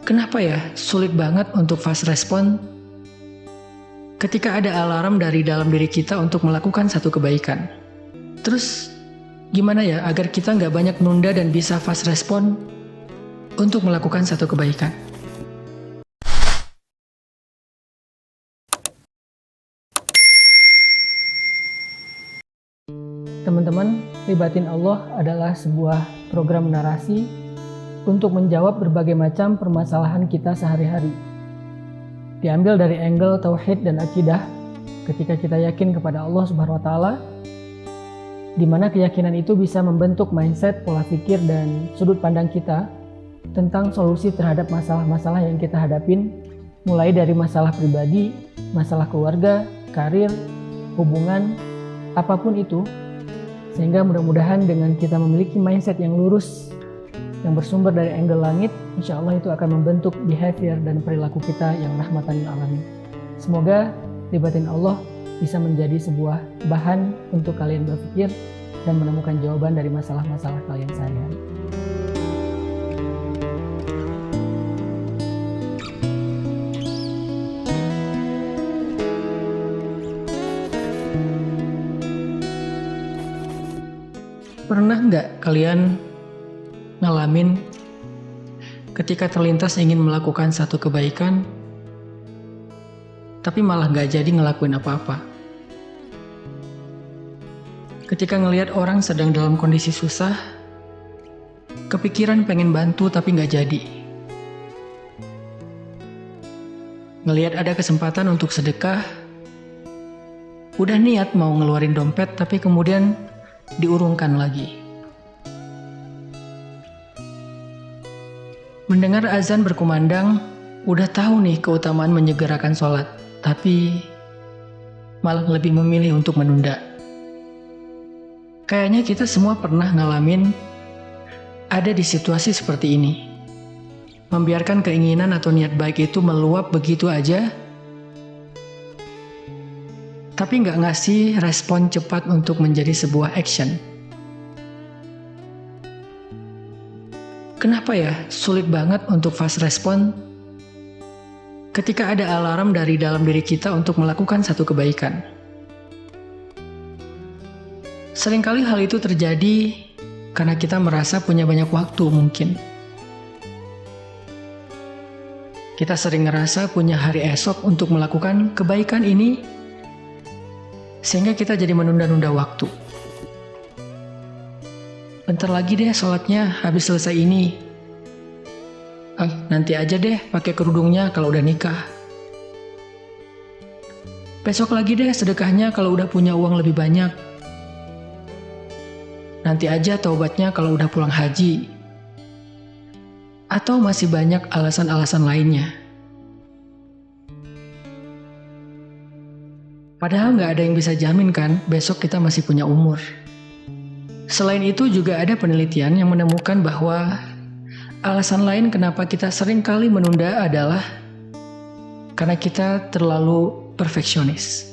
Kenapa ya sulit banget untuk fast respon ketika ada alarm dari dalam diri kita untuk melakukan satu kebaikan? Terus gimana ya agar kita nggak banyak nunda dan bisa fast respon untuk melakukan satu kebaikan? Teman-teman, libatin Allah adalah sebuah program narasi untuk menjawab berbagai macam permasalahan kita sehari-hari. Diambil dari angle tauhid dan akidah ketika kita yakin kepada Allah Subhanahu wa taala, di mana keyakinan itu bisa membentuk mindset, pola pikir dan sudut pandang kita tentang solusi terhadap masalah-masalah yang kita hadapin, mulai dari masalah pribadi, masalah keluarga, karir, hubungan, apapun itu. Sehingga mudah-mudahan dengan kita memiliki mindset yang lurus, yang bersumber dari angle langit, insya Allah itu akan membentuk behavior dan perilaku kita yang rahmatan lil alamin. Semoga libatin Allah bisa menjadi sebuah bahan untuk kalian berpikir dan menemukan jawaban dari masalah-masalah kalian sehari-hari. Pernah nggak kalian ngalamin ketika terlintas ingin melakukan satu kebaikan, tapi malah nggak jadi ngelakuin apa-apa? Ketika ngelihat orang sedang dalam kondisi susah, kepikiran pengen bantu tapi nggak jadi. Ngelihat ada kesempatan untuk sedekah, udah niat mau ngeluarin dompet tapi kemudian diurungkan lagi. Mendengar azan berkumandang, udah tahu nih keutamaan menyegerakan sholat, tapi malah lebih memilih untuk menunda. Kayaknya kita semua pernah ngalamin ada di situasi seperti ini. Membiarkan keinginan atau niat baik itu meluap begitu aja, tapi nggak ngasih respon cepat untuk menjadi sebuah action. Kenapa ya sulit banget untuk fast respon ketika ada alarm dari dalam diri kita untuk melakukan satu kebaikan? Seringkali hal itu terjadi karena kita merasa punya banyak waktu mungkin. Kita sering ngerasa punya hari esok untuk melakukan kebaikan ini, sehingga kita jadi menunda-nunda waktu. Bentar lagi deh sholatnya, habis selesai ini. Nanti aja deh pakai kerudungnya kalau udah nikah. Besok lagi deh sedekahnya kalau udah punya uang lebih banyak. Nanti aja taubatnya kalau udah pulang haji. Atau masih banyak alasan-alasan lainnya. Padahal nggak ada yang bisa jamin kan besok kita masih punya umur. Selain itu juga ada penelitian yang menemukan bahwa alasan lain kenapa kita sering kali menunda adalah karena kita terlalu perfeksionis.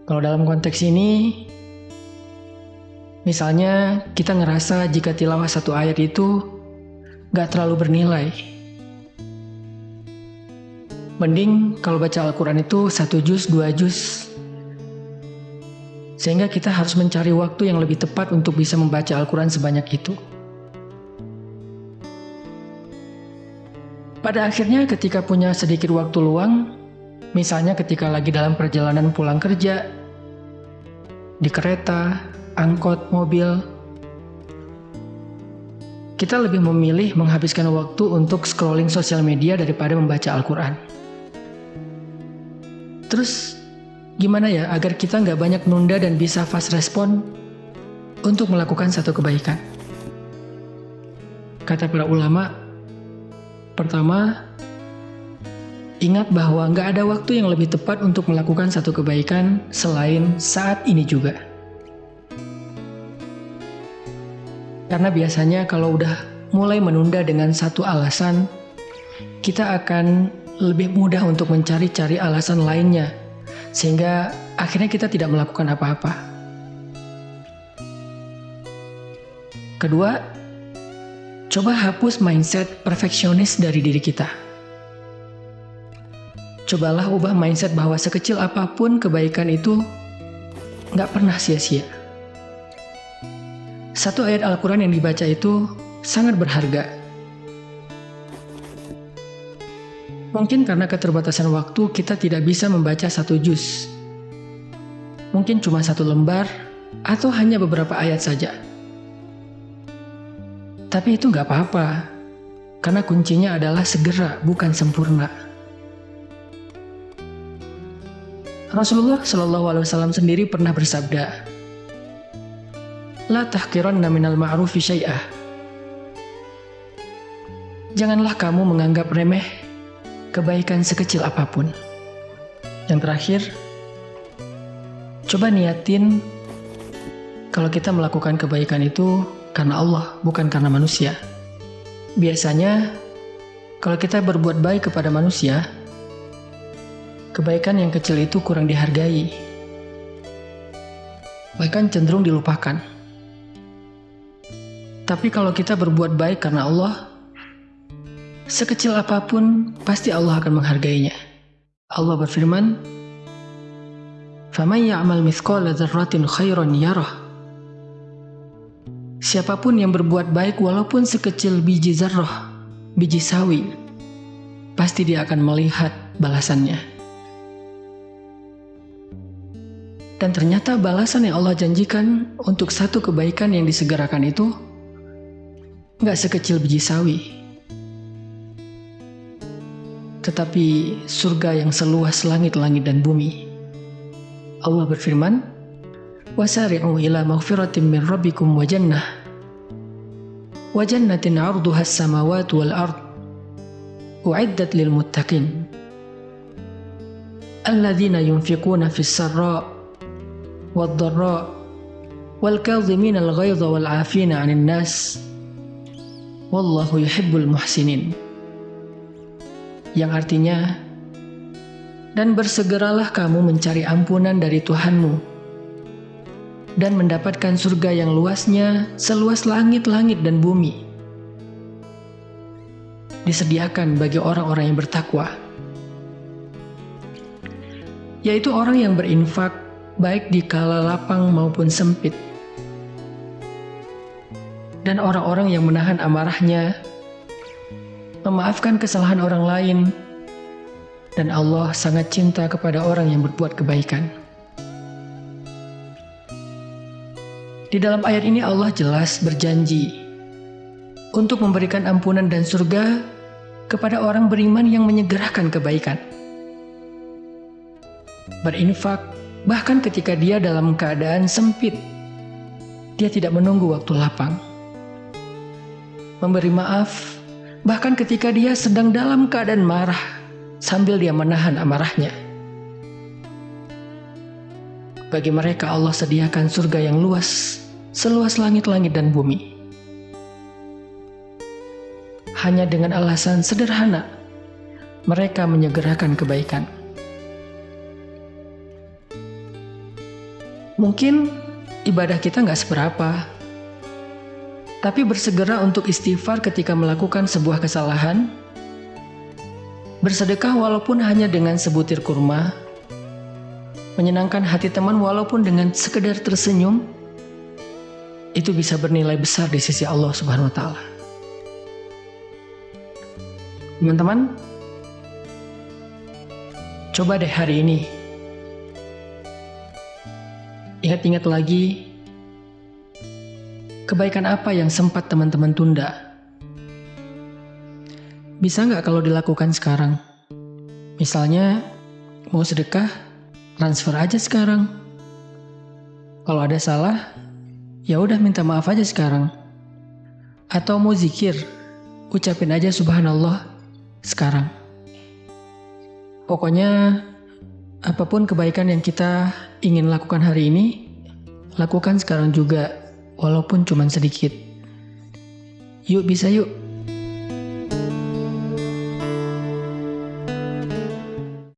Kalau dalam konteks ini, misalnya kita ngerasa jika tilawah satu ayat itu nggak terlalu bernilai. Mending kalau baca Al-Quran itu 1 juz, 2 juz. Sehingga kita harus mencari waktu yang lebih tepat untuk bisa membaca Al-Quran sebanyak itu. Pada akhirnya ketika punya sedikit waktu luang, misalnya ketika lagi dalam perjalanan pulang kerja, di kereta, angkot, mobil, kita lebih memilih menghabiskan waktu untuk scrolling sosial media daripada membaca Al-Quran. Terus gimana ya agar kita nggak banyak nunda dan bisa fast respon untuk melakukan satu kebaikan? Kata para ulama, pertama, ingat bahwa nggak ada waktu yang lebih tepat untuk melakukan satu kebaikan selain saat ini juga. Karena biasanya kalau udah mulai menunda dengan satu alasan, kita akan lebih mudah untuk mencari-cari alasan lainnya, sehingga akhirnya kita tidak melakukan apa-apa. Kedua, Coba hapus mindset perfeksionis dari diri kita. Cobalah ubah mindset bahwa sekecil apapun kebaikan itu nggak pernah sia-sia. Satu ayat Al-Quran yang dibaca itu sangat berharga. Mungkin karena keterbatasan waktu kita tidak bisa membaca satu juz. Mungkin cuma satu lembar atau hanya beberapa ayat saja. Tapi itu nggak apa-apa, karena kuncinya adalah segera, bukan sempurna. Rasulullah SAW sendiri pernah bersabda, "La tahqiranna minal ma'rufi syai'ah." Janganlah kamu menganggap remeh kebaikan sekecil apapun. Yang terakhir, coba niatin kalau kita melakukan kebaikan itu karena Allah, bukan karena manusia. Biasanya, kalau kita berbuat baik kepada manusia, kebaikan yang kecil itu kurang dihargai, bahkan cenderung dilupakan. Tapi kalau kita berbuat baik karena Allah, sekecil apapun pasti Allah akan menghargainya. Allah berfirman, "Faman ya'mal mithqala dzarratin khairan yarah." Siapapun yang berbuat baik walaupun sekecil biji zarrah, biji sawi, pasti dia akan melihat balasannya. Dan ternyata balasan yang Allah janjikan untuk satu kebaikan yang disegerakan itu nggak sekecil biji sawi, tetapi surga yang seluas langit-langit dan bumi. Allah berfirman, "Wasari'u ila maghfiratin min rabbikum wa jannatin 'arduha as-samawati wal ard u'iddat lil muttaqin alladzina yunfiquna fis sarra' wad dharra' wal kadhimina al ghaidha wal 'afina 'anil nas wallahu yuhibbul muhsinin." Yang artinya, dan bersegeralah kamu mencari ampunan dari Tuhanmu dan mendapatkan surga yang luasnya seluas langit-langit dan bumi. Disediakan bagi orang-orang yang bertakwa, yaitu orang yang berinfak baik di kala lapang maupun sempit, dan orang-orang yang menahan amarahnya, memaafkan kesalahan orang lain, dan Allah sangat cinta kepada orang yang berbuat kebaikan. Di dalam ayat ini Allah jelas berjanji untuk memberikan ampunan dan surga kepada orang beriman yang menyegerakan kebaikan. Berinfak bahkan ketika dia dalam keadaan sempit. Dia tidak menunggu waktu lapang. Memberi maaf bahkan ketika dia sedang dalam keadaan marah sambil dia menahan amarahnya. Bagi mereka Allah sediakan surga yang luas, seluas langit-langit dan bumi. Hanya dengan alasan sederhana, mereka menyegerakan kebaikan. Mungkin ibadah kita nggak seberapa, tapi bersegera untuk istighfar ketika melakukan sebuah kesalahan, bersedekah walaupun hanya dengan sebutir kurma, menyenangkan hati teman walaupun dengan sekedar tersenyum, itu bisa bernilai besar di sisi Allah Subhanahu wa Ta'ala. Teman-teman, coba deh hari ini ingat-ingat lagi kebaikan apa yang sempat teman-teman tunda. Bisa nggak kalau dilakukan sekarang? Misalnya mau sedekah, transfer aja sekarang. Kalau ada salah, ya udah minta maaf aja sekarang. Atau mau zikir, ucapin aja subhanallah sekarang. Pokoknya apapun kebaikan yang kita ingin lakukan hari ini, lakukan sekarang juga walaupun cuma sedikit. Yuk bisa yuk.